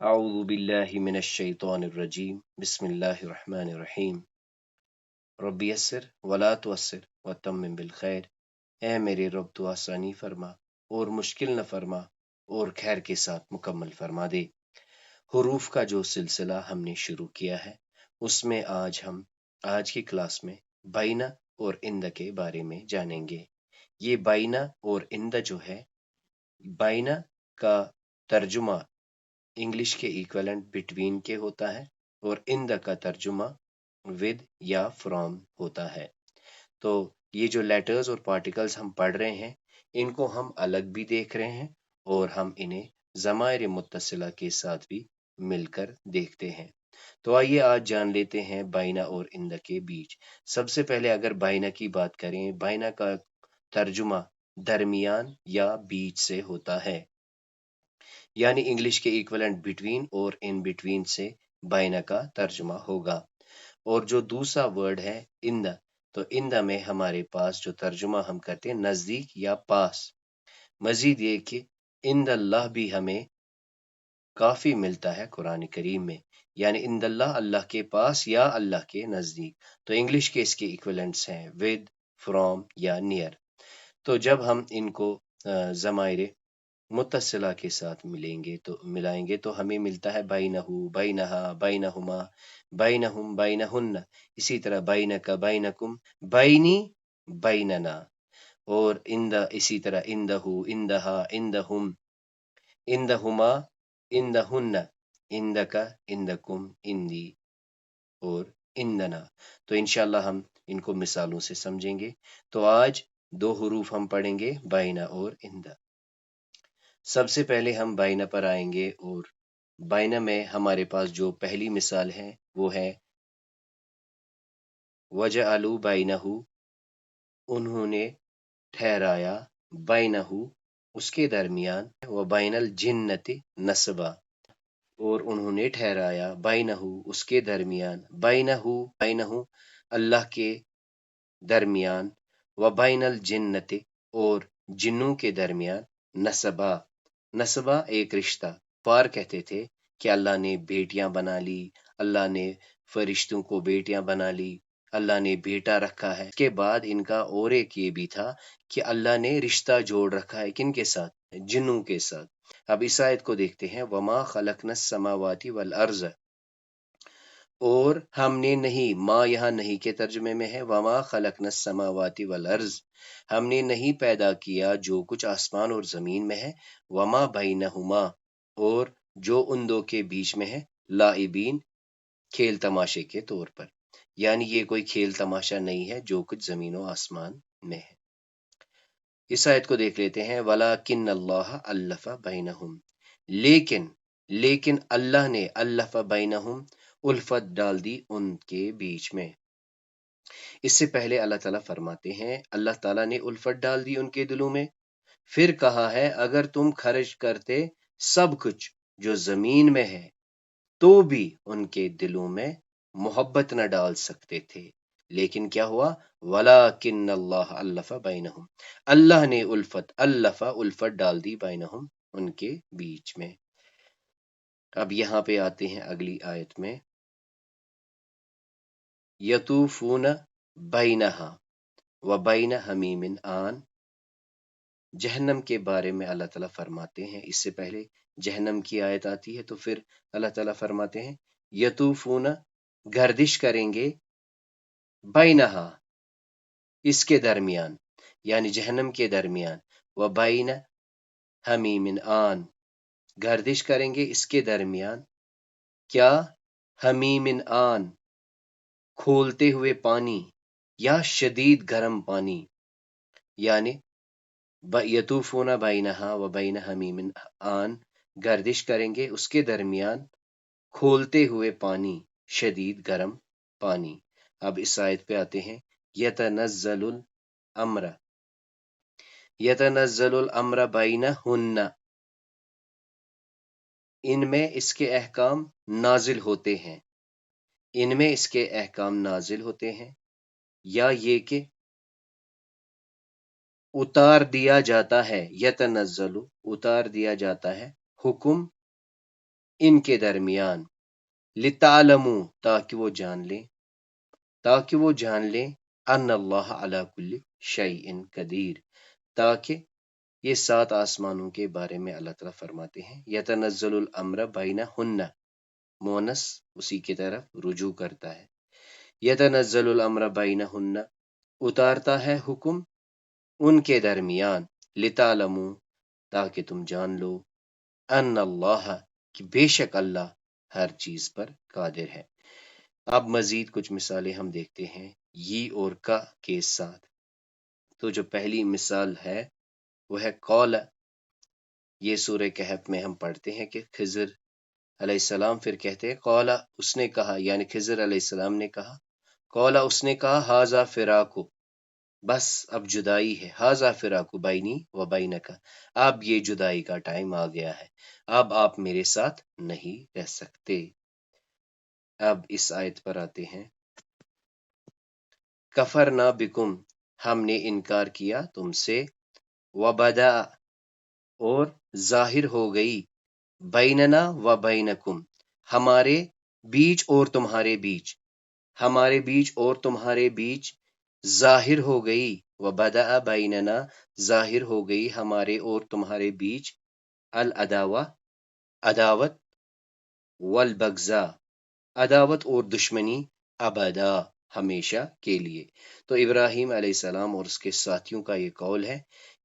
أعوذ بالله من الشيطان الرجيم بسم الله الرحمن الرحیم رب یسر ولا تعسر وتمم بالخیر۔ اے میرے رب تو آسانی فرما اور مشکل نہ فرما اور خیر کے ساتھ مکمل فرما دے۔ حروف کا جو سلسلہ ہم نے شروع کیا ہے اس میں آج کی کلاس میں بینہ اور اند کے بارے میں جانیں گے۔ یہ بینہ اور اند جو ہے، بینہ کا ترجمہ انگلش کے ایکویلنٹ بٹوین کے ہوتا ہے اور ان دا کا ترجمہ ود یا فرام ہوتا ہے۔ تو یہ جو لیٹرز اور پارٹیکلز ہم پڑھ رہے ہیں ان کو ہم الگ بھی دیکھ رہے ہیں اور ہم انہیں ضمائر متصلہ کے ساتھ بھی مل کر دیکھتے ہیں۔ تو آئیے آج جان لیتے ہیں بینہ اور اند کے بیچ۔ سب سے پہلے اگر بینہ کی بات کریں، بینہ کا ترجمہ درمیان یا بیچ سے ہوتا ہے، یعنی انگلش کے ایکولنٹ بٹوین اور ان بٹوین سے بینہ کا ترجمہ ہوگا۔ اور جو دوسرا ورڈ ہے اند، تو اند میں ہمارے پاس جو ترجمہ ہم کرتے ہیں نزدیک یا پاس۔ مزید یہ کہ اند اللہ بھی ہمیں کافی ملتا ہے قرآن کریم میں، یعنی اند اللہ، اللہ کے پاس یا اللہ کے نزدیک۔ تو انگلش کے اس کے ایکویلنٹس ہیں ود، فرام یا نیئر۔ تو جب ہم ان کو ضمائر متصلہ کے ساتھ ملائیں گے تو ہمیں ملتا ہے بینہو، بینہا، بینہما، بینہم، بینہن، اسی طرح بینک، بینکم، بینی، بیننا، اور اسی طرح اندہو، اندہا، اندہم، اندہما، اندہن، اندک، اندکم، اندی اور اندنا۔ تو انشاءاللہ ہم ان کو مثالوں سے سمجھیں گے۔ تو آج دو حروف ہم پڑھیں گے، بینہ اور اند۔ سب سے پہلے ہم بینہ پر آئیں گے اور بینہ میں ہمارے پاس جو پہلی مثال ہے وہ ہے وَجَعَلُوا بَيْنَهُ، انہوں نے ٹھہرایا، بینہو، اس کے درمیان، وَبَيْنَ الْجِنَّةِ نَسْبًا، اور انہوں نے ٹھہرایا بینہو، اس کے درمیان، بینہو اللہ کے درمیان، وَبَيْنَ الْجِنَّةِ اور جنوں کے درمیان، نسبا، نسبہ ایک رشتہ۔ پار کہتے تھے کہ اللہ نے بیٹیاں بنا لی، اللہ نے فرشتوں کو بیٹیاں بنا لی، اللہ نے بیٹا رکھا ہے۔ اس کے بعد ان کا اور ایک یہ بھی تھا کہ اللہ نے رشتہ جوڑ رکھا ہے کن کے ساتھ؟ جنوں کے ساتھ۔ اب اس آیت کو دیکھتے ہیں، وَمَا خَلَقْنَا السَّمَاوَاتِ وَالْأَرْضَ، اور ہم نے نہیں، ما یہاں نہیں کے ترجمے میں ہے، وَمَا خَلَقْنَا السَّمَاوَاتِ وَالْأَرْضَ، ہم نے نہیں پیدا کیا جو کچھ آسمان اور زمین میں ہے، وَمَا بَيْنَهُمَا، اور جو ان دو کے بیچ میں ہے، لائبین، کھیل تماشے کے طور پر، یعنی یہ کوئی کھیل تماشا نہیں ہے جو کچھ زمین و آسمان میں ہے۔ اس آیت کو دیکھ لیتے ہیں، وَلَكِنَّ اللَّهَ أَلَّفَ بَيْنَهُمْ، لیکن اللہ نے الف بینہم، الفت ڈال دی ان کے بیچ میں۔ اس سے پہلے اللہ تعالیٰ فرماتے ہیں اللہ تعالیٰ نے الفت ڈال دی ان کے دلوں میں، پھر کہا ہے اگر تم خرچ کرتے سب کچھ جو زمین میں ہے تو بھی ان کے دلوں میں محبت نہ ڈال سکتے تھے، لیکن کیا ہوا؟ وَلَكِنَّ اللَّهَ أَلَّفَ بَيْنَهُمْ، اللہ نے الفت ڈال دی بینہم، ان کے بیچ میں۔ اب یہاں پہ آتے ہیں اگلی آیت میں، یطوفون بینہا وبین حمیم آن، جہنم کے بارے میں اللہ تعالیٰ فرماتے ہیں، اس سے پہلے جہنم کی آیت آتی ہے تو پھر اللہ تعالیٰ فرماتے ہیں یطوفون، گردش کریں گے، بینہا، اس کے درمیان، یعنی جہنم کے درمیان، وبین حمیم آن، گردش کریں گے اس کے درمیان، کیا؟ حمیم آن، کھولتے ہوئے پانی یا شدید گرم پانی، یعنی یطوفون بینہا وبین حمیم آن، گردش کریں گے اس کے درمیان کھولتے ہوئے پانی، شدید گرم پانی۔ اب اس آیت پہ آتے ہیں، یتنزل الامر بینہن، ان میں اس کے احکام نازل ہوتے ہیں، ان میں اس کے احکام نازل ہوتے ہیں، یا یہ کہ اتار دیا جاتا ہے، یتنزل، اتار دیا جاتا ہے، حکم ان کے درمیان، لتعلمو تاکہ وہ جان لیں ان اللہ علی کل شیء قدیر، تاکہ یہ 7 آسمانوں کے بارے میں اللہ تعالیٰ فرماتے ہیں یتنزل الامر بینہن، مونس اسی کی طرف رجوع کرتا ہے، یتنزل الامر بینہن، اتارتا ہے حکم ان کے درمیان، لتعلمو تاکہ تم جان لو، ان اللہ کہ بے شک اللہ ہر چیز پر قادر ہے۔ اب مزید کچھ مثالیں ہم دیکھتے ہیں یہ اور کا کے ساتھ۔ تو جو پہلی مثال ہے وہ ہے قول، یہ سورہ کہف میں ہم پڑھتے ہیں کہ خضر علیہ السلام پھر کہتے ہیں قولا، اس نے کہا، یعنی خضر علیہ السلام نے کہا، قولا اس نے کہا، ہاذا فراق، بس اب جدائی ہے، ہاذا فراق بینی و بینک، اب یہ جدائی کا ٹائم آ گیا ہے، اب آپ میرے ساتھ نہیں رہ سکتے۔ اب اس آیت پر آتے ہیں، کفرنا بکم، ہم نے انکار کیا تم سے، وبدا اور ظاہر ہو گئی، بیننا و بینکم، ہمارے بیچ اور تمہارے بیچ، ہمارے بیچ اور تمہارے بیچ ظاہر ہو گئی، وبدا بیننا ظاہر ہو گئی ہمارے اور تمہارے بیچ، العداوہ عداوت، والبغضاء عداوت اور دشمنی، ابدا ہمیشہ کے لیے۔ تو ابراہیم علیہ السلام اور اس کے ساتھیوں کا یہ قول ہے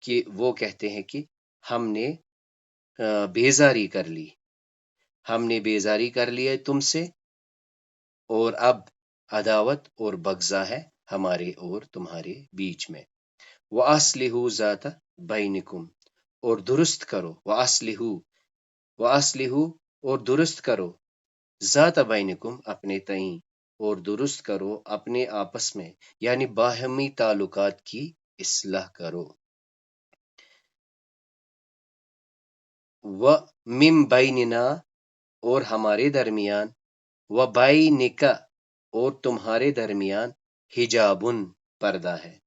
کہ وہ کہتے ہیں کہ ہم نے بیزاری کر لی، ہم نے بیزاری کر لی ہے تم سے، اور اب عداوت اور بغضا ہے ہمارے اور تمہارے بیچ میں۔ وَأَصْلِحُوا ذَاتَ بَيْنِكُمْ، اور درست کرو، وَأَصْلِحُوا اور درست کرو، ذات بینکم اپنے تئیں، اور درست کرو اپنے آپس میں، یعنی باہمی تعلقات کی اصلاح کرو۔ وَمِن بیننا اور ہمارے درمیان، وَبَيْنِكَ اور تمہارے درمیان، حجابن پردہ ہے،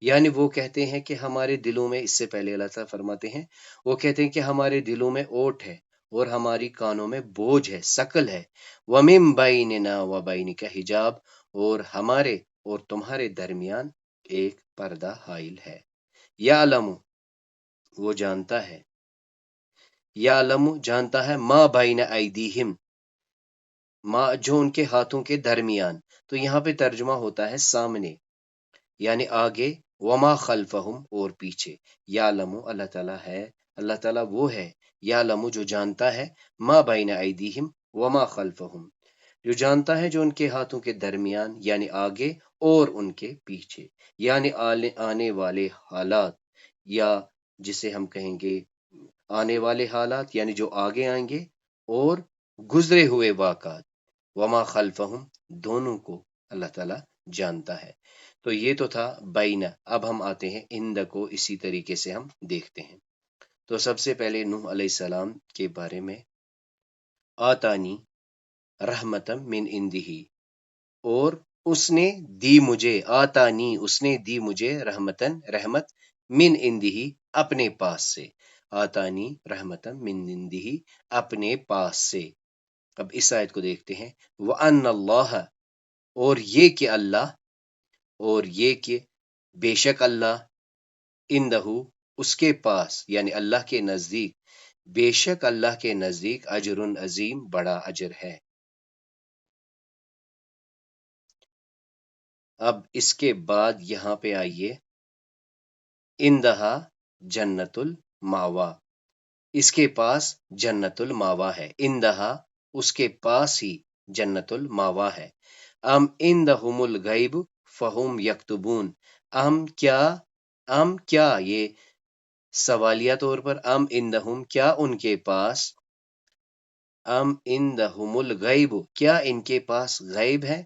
یعنی وہ کہتے ہیں کہ ہمارے دلوں میں، اس سے پہلے اللہ تعالیٰ فرماتے ہیں، وہ کہتے ہیں کہ ہمارے دلوں میں اوٹ ہے اور ہماری کانوں میں بوجھ ہے، ثقل ہے، وَمِن بَيْنِنَا وَبَيْنِكَ حجاب، اور ہمارے اور تمہارے درمیان ایک پردہ حائل ہے۔ یعلم وہ جانتا ہے، یعلم جانتا ہے، ما بین ایدیہم ما جو ان کے ہاتھوں کے درمیان، تو یہاں پہ ترجمہ ہوتا ہے سامنے، یعنی آگے، وما خلفہم اور پیچھے، یعلم اللہ تعالیٰ ہے، اللہ تعالیٰ وہ ہے، یعلم جو جانتا ہے، ما بین ایدیہم وما خلفہم جو جانتا ہے جو ان کے ہاتھوں کے درمیان، یعنی آگے اور ان کے پیچھے، یعنی آنے والے حالات، یا جسے ہم کہیں گے آنے والے حالات یعنی جو آگے آئیں گے، اور گزرے ہوئے واقعات، وما خلفہم دونوں کو اللہ تعالیٰ جانتا ہے۔ تو یہ تو تھا بینہ، اب ہم آتے ہیں اند کو، اسی طریقے سے ہم دیکھتے ہیں۔ تو سب سے پہلے نوح علیہ السلام کے بارے میں، آتانی رحمتم من اندہی، اور اس نے دی مجھے، آتانی اس نے دی مجھے، رحمتن رحمت، من اندہی اپنے پاس سے، آتانی رحمتن من اندہی اپنے پاس سے۔ اب اس آیت کو دیکھتے ہیں، وَأَنَّ اللَّهَ اور یہ کہ اللہ، اور یہ کہ بے شک اللہ، اندہو اس کے پاس، یعنی اللہ کے نزدیک، بے شک اللہ کے نزدیک، اجر عظیم بڑا اجر ہے۔ اب اس کے بعد یہاں پہ آئیے، اندہا جنت الماوا، اس کے پاس جنت الماوا ہے، اندہا اس کے پاس ہی جنت الماوا ہے۔ ام اندہم الغیب فہم یکتبون، ام کیا یہ سوالیہ طور پر، ام اندہم کیا ان کے پاس، ام اندہم الغیب کیا ان کے پاس غیب ہے،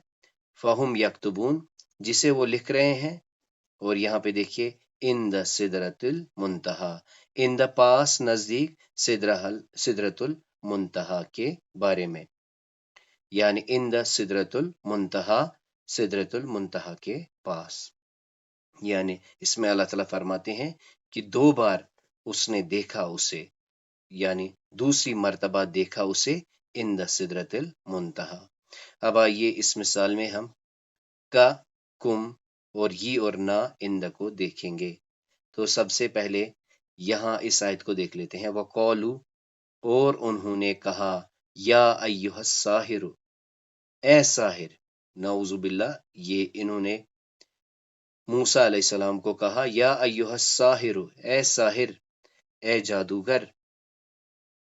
فہم یکتبون جسے وہ لکھ رہے ہیں، اور یہاں پہ دیکھیے ان دا سدرت المنتہا، ان دا پاس نزدیک، سدرت المنتہا کے بارے میں، یعنی ان دا سدرت المنتہا، سدرت المنتہا کے پاس، یعنی اس میں اللہ تعالیٰ فرماتے ہیں کہ 2 بار اس نے دیکھا اسے، یعنی دوسری مرتبہ دیکھا اسے عند سدرۃ المنتہا۔ اب آئیے اس مثال میں ہم کا، کم اور یہ اور نا عند کو دیکھیں گے۔ تو سب سے پہلے یہاں اس آیت کو دیکھ لیتے ہیں، وقالو اور انہوں نے کہا، یا ایھا الساحر اے ساحر، نعوذ باللہ یہ انہوں نے موسیٰ علیہ السلام کو کہا، یا ایھا الساحر اے ساحر، اے جادوگر،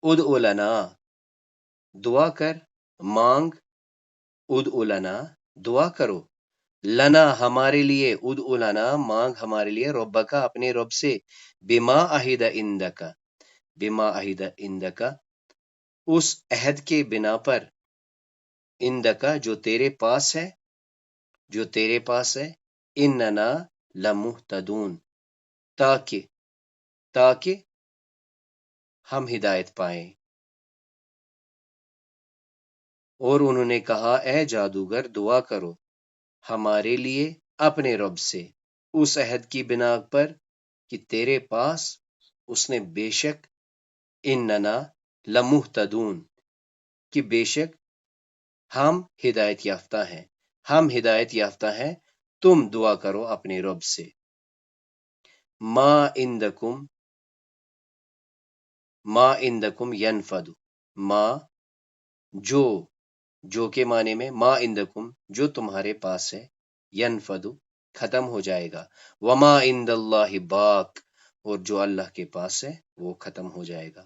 ادع لنا دعا کر، مانگ، ادع لنا دعا کرو، لنا ہمارے لیے، ادع لنا مانگ ہمارے لیے، ربک اپنے رب سے، بما عہد عندک، بما عہد عندک اس عہد کے بنا پر، عندک جو تیرے پاس ہے، جو تیرے پاس ہے، اننا لمہتدون تاکہ ہم ہدایت پائیں۔ اور انہوں نے کہا، اے جادوگر دعا کرو ہمارے لیے اپنے رب سے، اس عہد کی بنا پر کہ تیرے پاس اس نے بے شک، اننا لمہتدون کہ بے شک ہم ہدایت یافتہ ہیں، ہم ہدایت یافتہ ہیں، تم دعا کرو اپنے رب سے۔ ما عندکم، ما عندکم ینفد، ما جو کے معنی میں، ما عندکم جو تمہارے پاس ہے، ینفد ختم ہو جائے گا، وما عند اللہ باق اور جو اللہ کے پاس ہے وہ ختم ہو جائے گا،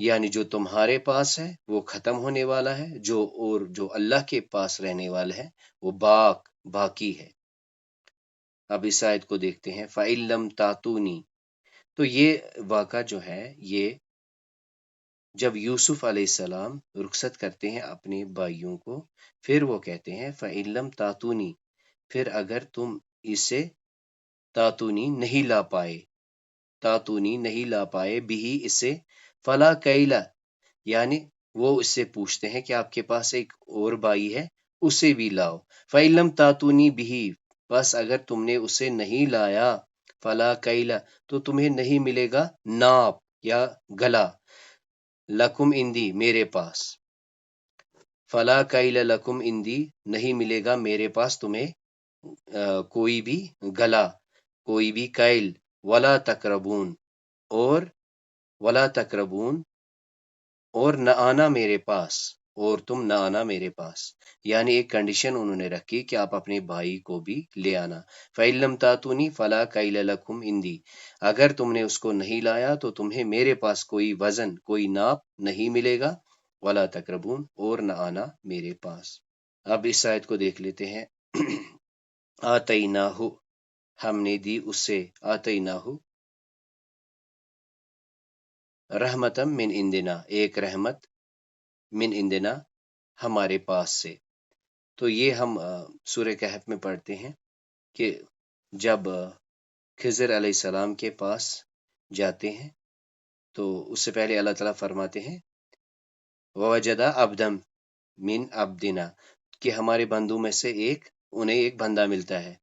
یعنی جو تمہارے پاس ہے وہ ختم ہونے والا ہے، جو اللہ کے پاس رہنے والا ہے وہ باقی ہے۔ اب اس آیت کو دیکھتے ہیں، فَإِن لَّمْ تَأْتُونِی، تو یہ واقعہ جو ہے یہ جب یوسف علیہ السلام رخصت کرتے ہیں اپنے بھائیوں کو، پھر وہ کہتے ہیں فَإِن لَّمْ تَأْتُونِی، پھر اگر تم اسے تَأْتُونِی نہیں لا پائے، تَأْتُونِی نہیں لا پائے بھی اسے، فَلَا کَیْلَ، یعنی وہ اس سے پوچھتے ہیں کہ آپ کے پاس ایک اور بھائی ہے، اسے بھی لاؤ، فَإِن لَّمْ تَأْتُونِی بِهِ، بس اگر تم نے اسے نہیں لایا، فَلَا کَیْلَ تو تمہیں نہیں ملے گا ناپ یا گلا، لکم اندی میرے پاس، فلا کیل لکم اندی نہیں ملے گا میرے پاس تمہیں کوئی بھی گلا، کوئی بھی کیل، ولا تقربون اور ولا تقربون اور نہ آنا میرے پاس، اور تم نہ آنا میرے پاس، یعنی ایک کنڈیشن انہوں نے رکھی کہ آپ اپنے بھائی کو بھی لے آنا، فَإِن لَّمْ تَأْتُونِی فَلَا کَیْلَ لَکُمْ عِندِی، اگر تم نے اس کو نہیں لایا تو تمہیں میرے پاس کوئی وزن، کوئی ناپ نہیں ملے گا، وَلَا تَقْرَبُونَ اور نہ آنا میرے پاس۔ اب اس آیت کو دیکھ لیتے ہیں، آتَینَاہُ ہم نے دی اسے، آتَینَاہُ رحمتم من عندنا ایک رحمت، من عندنا ہمارے پاس سے۔ تو یہ ہم سورہ کہف میں پڑھتے ہیں کہ جب خضر علیہ السلام کے پاس جاتے ہیں تو اس سے پہلے اللہ تعالیٰ فرماتے ہیں وَوَجَدَ عَبْدًا مِنْ عَبْدِنَا کہ ہمارے بندوں میں سے انہیں ایک بندہ ملتا ہے،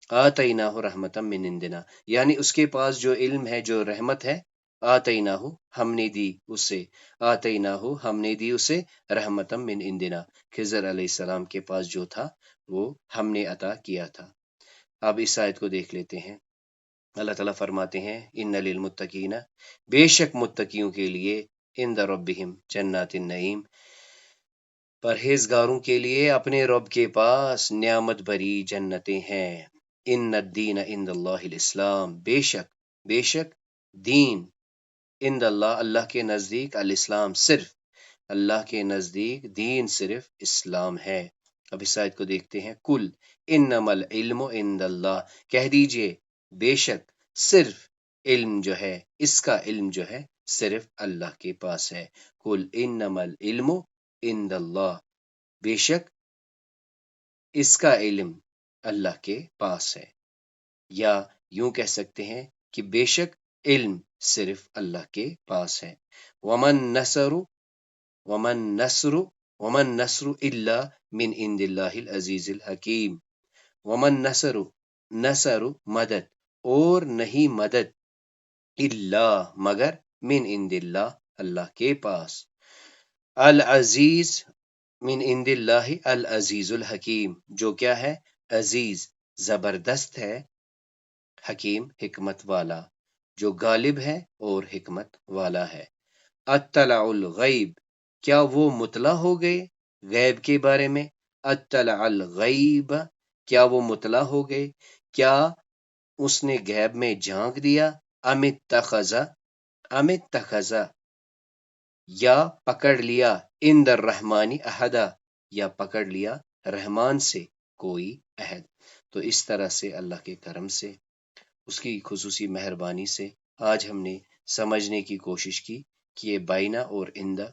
آتَینَاہُ رَحْمَةً مِنْ عِنْدِنَا یعنی اس کے پاس جو علم ہے، جو رحمت ہے، آتَینَاہُ ہم نے دی اسے، آتَینَاہُ ہم نے دی اسے رحمتم من عندنا خضر علیہ السلام کے پاس جو تھا وہ ہم نے عطا کیا تھا۔ اب اس آیت کو دیکھ لیتے ہیں، اللہ تعالیٰ فرماتے ہیں ان للمتقین بے شک متقیوں کے لیے عند ربہم جنات النعیم پرہیزگاروں کے لیے اپنے رب کے پاس نعمت بری جنتیں ہیں، ان الدین عند اللہ الاسلام بے شک دین عند اللہ اللہ کے نزدیک الاسلام صرف اللہ کے نزدیک دین صرف اسلام ہے۔ اب اس آیت کو دیکھتے ہیں، کل انما العلم عند اللہ کہہ دیجئے بے شک صرف علم جو ہے، اس کا علم جو ہے صرف اللہ کے پاس ہے، کل انما العلم عند اللہ بے شک اس کا علم اللہ کے پاس ہے، یا یوں کہہ سکتے ہیں کہ بے شک علم صرف اللہ کے پاس ہے، ومن نصر الا من عند اللہ العزیز الحکیم، ومن نصر مدد اور نہیں مدد الا مگر من عند اللہ، اللہ کے پاس، العزیز من عند اللہ العزیز الحکیم، جو کیا ہے؟ عزیز، زبردست ہے، حکیم، حکمت والا، جو غالب ہے اور حکمت والا ہے۔ اطلع الغیب، کیا وہ مطلع ہو گئے غیب کے بارے میں؟ اطلع الغیب، کیا وہ مطلع ہو گئے؟ کیا اس نے غیب میں جھانک دیا؟ ام اتخذ، یا پکڑ لیا، عند الرحمن عہدا، یا پکڑ لیا رحمان سے کوئی عہد۔ تو اس طرح سے اللہ کے کرم سے، اس کی خصوصی مہربانی سے آج ہم نے سمجھنے کی کوشش کی کہ یہ بائنا اور اندہ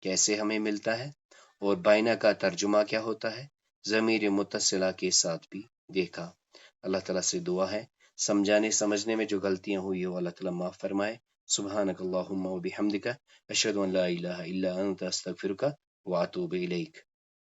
کیسے ہمیں ملتا ہے، اور بائنا کا ترجمہ کیا ہوتا ہے، ضمیر متصلہ کے ساتھ بھی دیکھا۔ اللہ تعالیٰ سے دعا ہے سمجھانے سمجھنے میں جو غلطیاں ہوئی ہو اللہ تعالیٰ معاف فرمائے۔ سبحانک اللہم و بحمدک، اشہد ان لا الہ الا انت، استغفرک و اتوب الیک۔